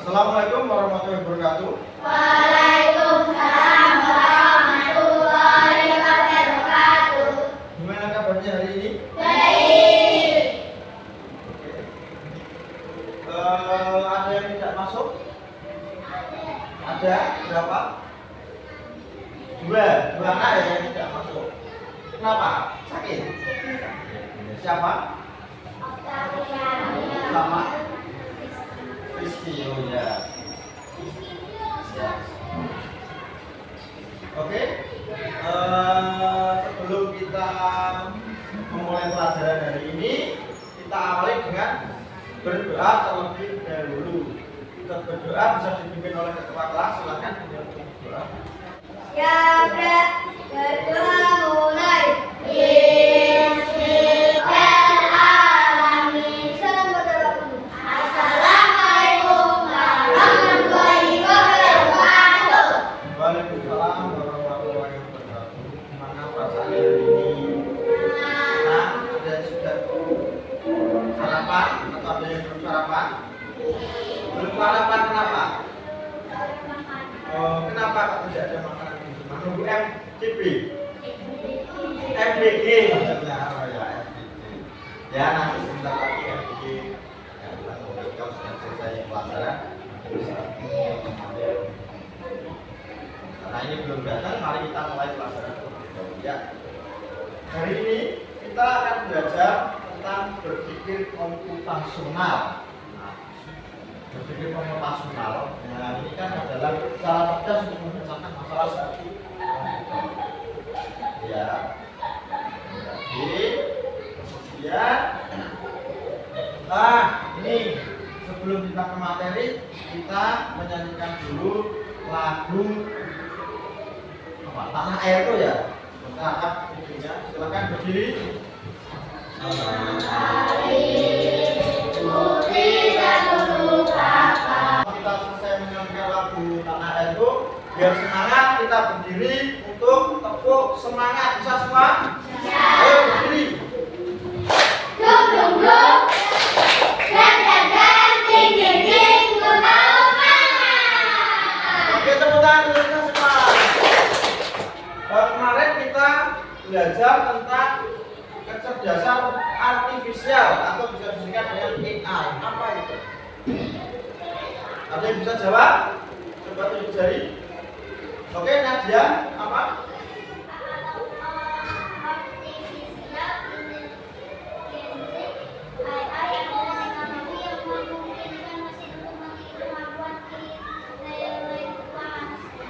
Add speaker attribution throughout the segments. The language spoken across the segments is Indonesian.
Speaker 1: Assalamualaikum warahmatullahi wabarakatuh.
Speaker 2: Waalaikumsalam warahmatullahi wabarakatuh.
Speaker 1: Gimana kabarnya hari ini?
Speaker 2: Baik.
Speaker 1: Ada yang tidak masuk? Ada berapa? Dua anak ya yang tidak masuk. Kenapa? Sakit? Siapa? Sama? Rizky, oh ya. Oke. Sebelum kita memulai pelajaran hari ini, kita awali dengan berdoa terlebih dahulu. Kita berdoa bisa dipimpin oleh ketua kelas. Silakan berdoa.
Speaker 2: Ya, berdoa mulai. Assalamualaikum warahmatullahi wabarakatuh.
Speaker 1: Waalaikumsalam warahmatullahi wabarakatuh. Gimana perasaan hari ini? Nah, ada yang sudah sarapan atau ada yang belum sarapan? Belum sarapan kenapa? Kenapa kok tidak ada makanan di rumah? Nunggu MCP? MDG maksudnya. Oh ya, MDG. Ya, nanti sebentar lagi MDG. Ya, kita tunggu kalau sudah selesai pelajaran. Karena ini belum datang, mari kita mulai pelajaran terlebih dahulu ya. Hari ini kita akan belajar tentang berpikir komputasional. Nah, berpikir komputasional, nah ini kan adalah cara cerdas untuk menyelesaikan masalah seperti komputer. Ya. Jadi, kemudian, ini sebelum kita ke materi, kita menyanyikan dulu lagu Tanah Air itu ya. Kita akan videonya, silakan berdiri. Kita selesai menyanyikan lagu Tanah Air itu, biar semangat kita berdiri untuk tepuk semangat. Bisa semua? Ayo berdiri.
Speaker 2: Dum dum dum. Dan dan dan ding ding ding
Speaker 1: Oke, tepuk tangan dulu kita semua. Kemarin kita belajar tentang kecerdasan artifisial atau bisa disingkat dengan AI. Apa itu? Ada yang bisa jawab? Coba tunjuk jari. Oke, Nadia, apa?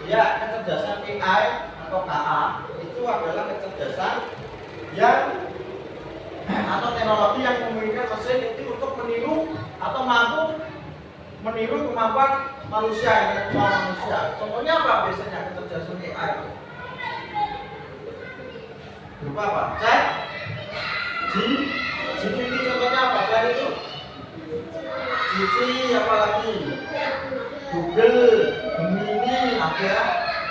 Speaker 1: Ya, kecerdasan AI atau KA itu adalah kecerdasan yang atau teknologi yang memungkinkan mesin itu untuk meniru atau mampu meniru kemampuan manusia, intelektual manusia. Contohnya apa biasanya kecerdasan AI? Berupa apa? Chat, GPT contohnya apa? Selain itu, Cici apa lagi? Google, Gemini, ada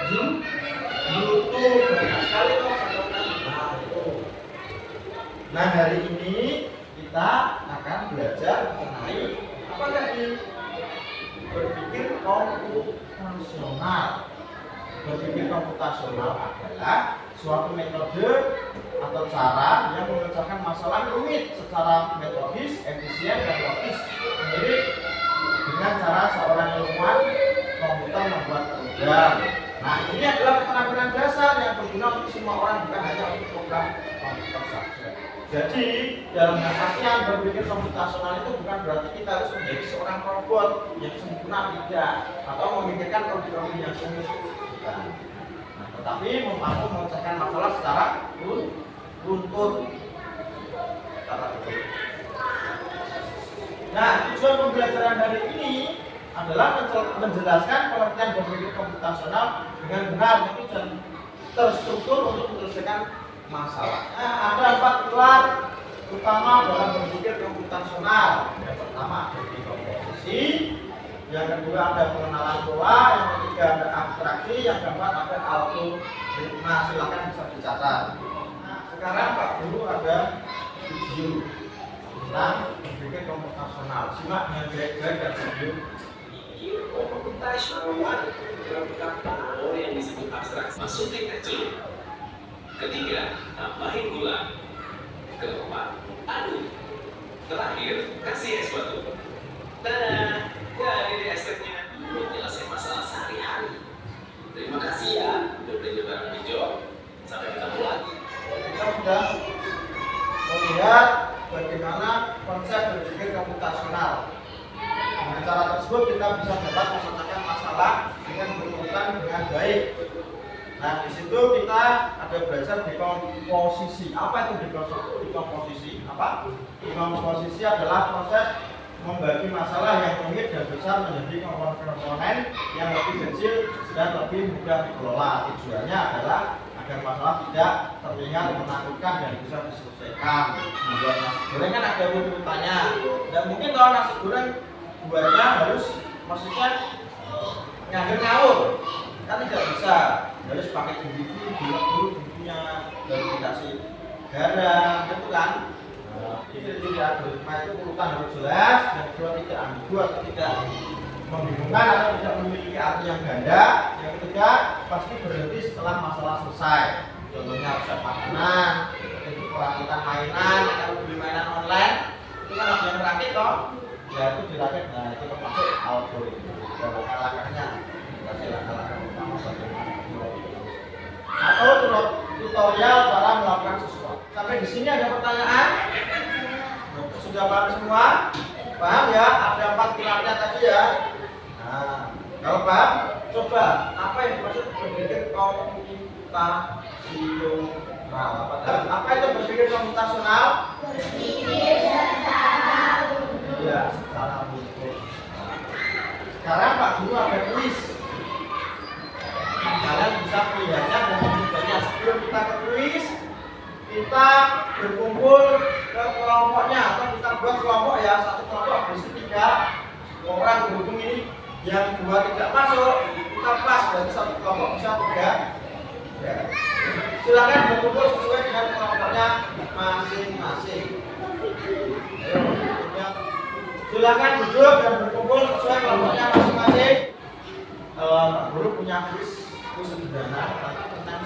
Speaker 1: YouTube, banyak sekali kok contohnya. Nah, hari ini kita akan belajar mengenai apa tadi? Berpikir komputasional. Berpikir komputasional adalah suatu metode atau cara yang menyelesaikan masalah rumit secara metodis, efisien, dan logis, mirip dengan cara seorang ilmuwan komputer membuat program. Nah, ini adalah keterampilan dasar yang berguna untuk semua orang, bukan hanya untuk program komputer saja. Jadi, dalam artian berpikir komputasional itu bukan berarti kita harus menjadi seorang robot yang sempurna, tidak, atau memikirkan problem yang sulit, bukan. Nah, tetapi mampu menyelesaikan masalah secara runtut. Nah, tujuan pembelajaran hari ini adalah menjelaskan pengertian berpikir komputasional dengan benar dan terstruktur untuk menyelesaikan masalah. Nah, ada 4 pilar utama dalam berpikir komputasional. Yang pertama ada komposisi, yang kedua ada pengenalan pola, yang ketiga ada abstraksi, yang keempat ada algoritma. Silakan bisa dicatat. Nah, sekarang Pak Guru ada video tentang berpikir komputasional. Simak dengan baik-baik dan video.
Speaker 3: Komputasional yang disebut abstraksi masukin teh celup. Ketiga, tambahin gula. Keempat, aduk. Terakhir, kasih es batu. Tada, jadi deh es tehnya. Menyelesaikan masalah sehari-hari. Terima kasih ya udah belanja bareng hijau. Sampai ketemu lagi.
Speaker 1: Kita sudah melihat bagaimana konsep berpikir komputasional. Dengan cara tersebut kita bisa dapat menyelesaikan masalah dengan berurutan dengan baik. Nah, di situ kita ada belajar dekomposisi. Apa itu dekomposisi? Apa? Dekomposisi adalah proses membagi masalah yang rumit dan besar menjadi komponen-komponen yang lebih kecil dan lebih mudah dikelola. Tujuannya adalah agar masalah tidak terlihat menakutkan dan bisa diselesaikan. Membuat nasi goreng kan ada urutannya. Tidak mungkin kalau nasi goreng buatnya harus maksudnya ngawur, kan tidak bisa. Harus pakai bumbu dulu bumbunya, baru dikasih garam, gitu kan. Itu tidak berupa itu urutan harus jelas dan kedua tidak ambigu atau tidak membingungkan atau tidak memiliki arti yang ganda. Yang ketiga pasti berhenti setelah masalah selesai. Contohnya resep makanan, itu perakitan mainan, kalau beli mainan online itu kan ada yang rakit toh, ya itu dirakit. Nah itu termasuk algoritma dan langkah-langkahnya. Kasih langkah-langkah utama bagaimana atau tutorial cara melakukan sesuatu. Sampai di sini ada pertanyaan? Sudah paham semua? Paham ya? Ada 4 pilarnya tadi ya. Nah, kalau paham, coba apa yang dimaksud berpikir komputasional? Apa itu berpikir komputasional?
Speaker 2: Berpikir secara utuh.
Speaker 1: Iya, secara utuh. Sekarang Pak Guru ada kuis. Kalian bisa melihatnya dan mencobanya. Sebelum kita ke kuis, kita berkumpul ke kelompoknya atau kita buat kelompok ya, satu kelompok berisi 3 orang berhubung ini yang 2 tidak masuk, kita pas berarti satu kelompok bisa 3 ya. Silakan berkumpul sesuai dengan kelompoknya masing-masing. Silakan duduk dan berkumpul sesuai kelompoknya masing-masing. Pak Guru punya kuis sederhana tentang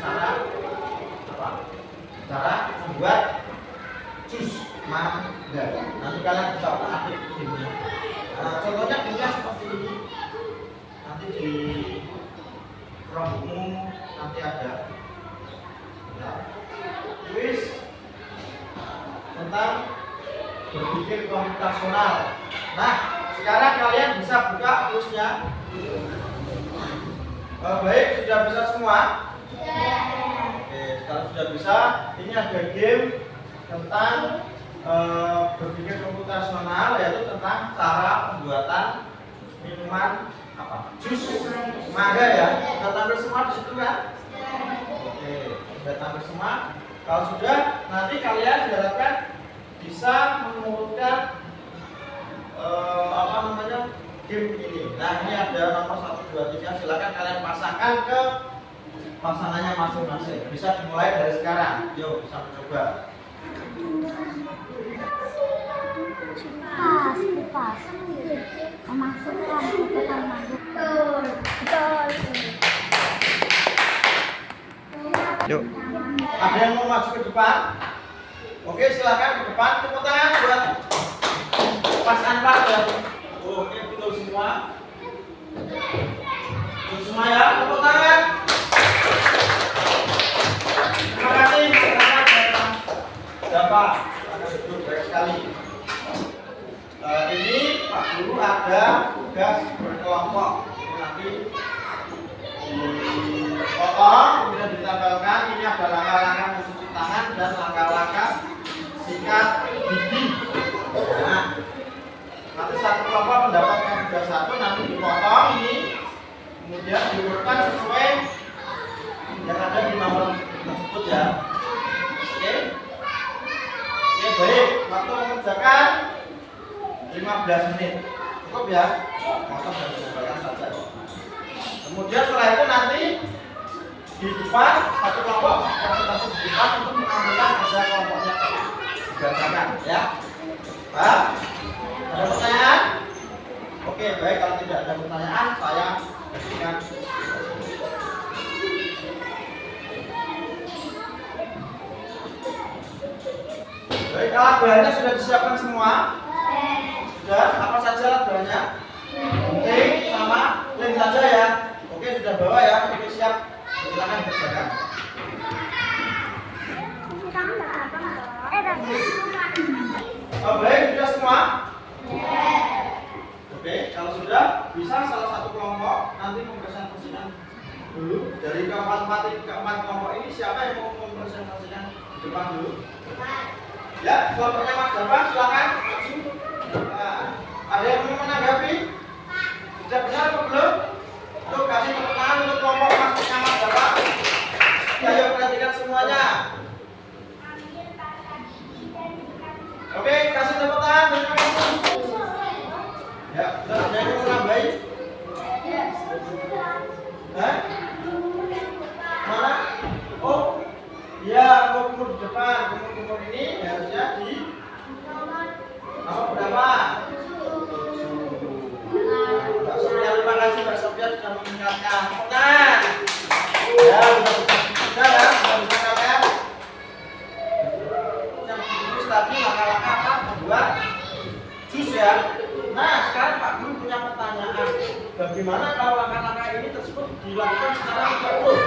Speaker 1: cara membuat jus mangga. Nanti kalian bisa upload videonya. Nah, contohnya punya seperti ini. Nanti di Chrome nanti ada ya, kuis tentang berpikir komputasional. Nah, sekarang kalian bisa buka kuisnya. Baik, sudah bisa semua? Oke, kalau sudah bisa, ini ada game tentang berpikir komputasional, yaitu tentang cara pembuatan minuman jus mangga ya. Sudah tampil semua di situ kan? Oke, sudah tampil semua. Kalau sudah, nanti kalian diharapkan bisa menurunkan game ini. Nah, ini ada nomor 1, 2, 3. Silakan kalian pasangkan ke pasangannya masing-masing. Bisa dimulai dari sekarang. Yuk, bisa mencoba.
Speaker 2: Kupas. Memasukkan ke kotak mangga. Betul.
Speaker 1: Yuk. Ada yang mau maju ke depan? Oke, silakan ke depan. Tepuk tangan buat Pas Anwar ya. Oke, betul semua. Betul semua ya. Tepuk tangan. Terima kasih masyarakat dan Bapak. Ada duduk baik sekali. Ini Pak Guru ada tugas berkelompok. Ini nanti dipotong, kemudian ditambahkan. Ini ada langkah-langkah mencuci tangan dan langkah-langkah sikat gigi. Nah, nanti satu kelompok mendapatkan tugas 1, nanti dipotong ini, kemudian diurutkan sesuai yang ada di nomor tersebut ya. Oke, baik. Waktu mengerjakan 15 menit. Cukup ya. Potong dan disesuaikan saja. Kemudian setelah itu nanti di depan satu kelompok presentasi di depan untuk mengambilkan hasil kelompoknya dibacakan ya. Pak, ada pertanyaan? Oke, baik, kalau tidak ada pertanyaan, saya berikan. Baik, alat bahannya sudah disiapkan semua. Sudah, apa saja alat bahannya? Gunting sama lem saja ya. Oke, sudah bawa ya. Oke, siap. Silakan kerjakan. Oh, baik, sudah semua? Oke, kalau sudah, bisa salah satu kelompok nanti mempresentasikan dulu. Dari keempat kelompok ini, siapa yang mau mempresentasikan di depan dulu? Ya, kelompoknya Mas Davan, silakan maju. Nah, ada yang mau menanggapi? Sudah benar atau belum? Untuk kasih tepuk tangan untuk kelompok Mas Davan. Ayo perhatikan semuanya. Oke, kasih tepuk tangan. Ya, sudah ada yang mau menambahi? Hah? Mana? Oh, iya, kumur di depan. Kumur ini harusnya di nomor berapa? 7. Mbak Sophia, terima kasih Mbak Sophia sudah mengingatkan. Tenang. Ya, sudah ya, sudah mengingatkan. Yang ditulis tadi langkah-langkah apa? Membuat jus ya. Nah, sekarang Pak Guru punya pertanyaan. Bagaimana kalau langkah-langkah ini tersebut dilakukan secara terus?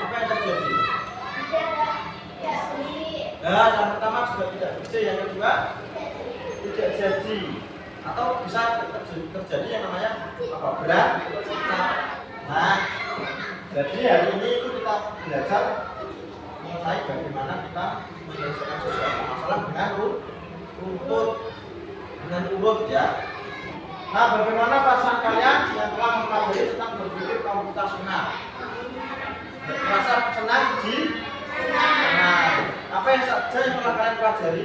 Speaker 1: Apa yang terjadi? Nah, yang pertama juga tidak bersih, yang kedua tidak jadi, atau bisa terjadi yang namanya apa? Berat. Nah, jadi hari ini itu kita belajar mengenai bagaimana kita menyelesaikan sesuatu masalah dengan urut ya. Nah, bagaimana perasaan kalian yang telah mempelajari tentang berpikir komputasional? Merasa senang di? Nah, apa yang saja yang telah kalian pelajari?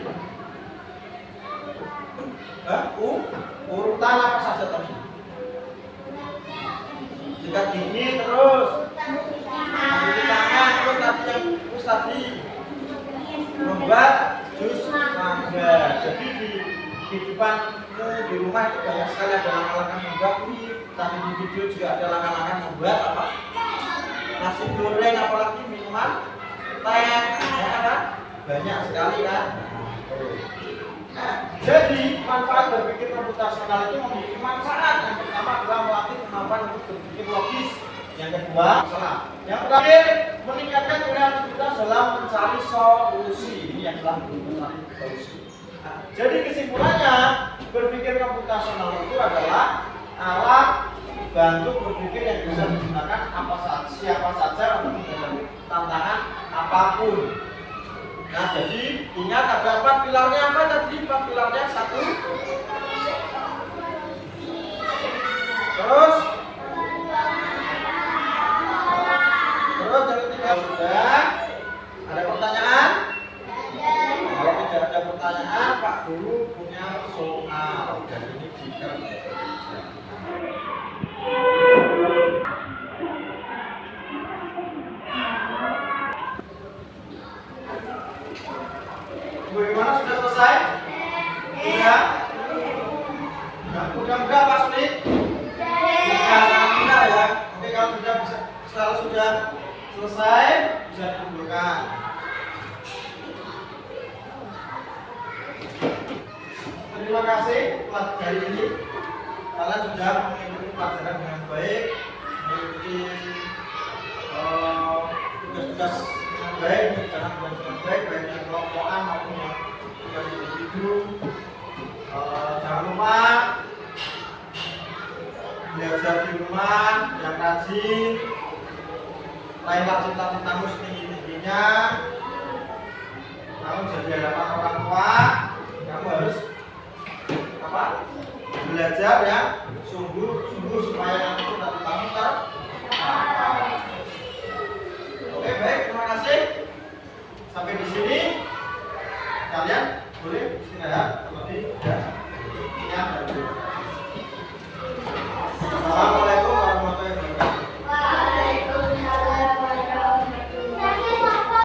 Speaker 1: Urutan apa saja tadi? Sikat gigi terus, cuci tangan terus tadi membuat jus mangga. Jadi di kehidupanmu di rumah itu banyak sekali ada langkah-langkah membuat mie. Tadi di video juga ada langkah-langkah membuat apa? Nasi goreng, apalagi minuman teh, ya kan? Banyak sekali kan? Nah, jadi manfaat berpikir komputasional itu memiliki manfaat. Yang pertama adalah melatih kemampuan untuk berpikir logis. Yang kedua, salah. Yang terakhir, meningkatkan kreativitas dalam mencari solusi. Ini yang telah mencari solusi. Nah, jadi kesimpulannya, berpikir komputasional itu adalah alat bantu berpikir yang bisa digunakan siapa saja untuk menghadapi tantangan apapun. Nah, jadi ingat ada 4 pilarnya apa tadi? 4 pilarnya 1. Terus yang ketiga sudah. Ada pertanyaan? Kalau tidak ada pertanyaan, Pak Guru punya soal dan ini dikerjakan. Bagaimana, sudah selesai? Sudah? Mudah-mudah Pak Sulit? Mudah ya. Oke, kalau sudah bisa, kalau sudah selesai bisa dikumpulkan. Terima kasih hari ini kalian sudah mengikuti pelajaran dengan baik, mengikuti tugas-tugas dengan baik, dengan baik, baik yang kelompokan maupun yang tugas individu. Jangan lupa belajar di rumah yang rajin, raihlah cita-citamu setinggi-tingginya. Namun jadi hadapan orang tua, kamu harus belajar ya sungguh supaya nanti cita-citamu tercapai. Oke, baik, terima kasih. Sampai di sini kalian boleh istirahat, terlebih ya.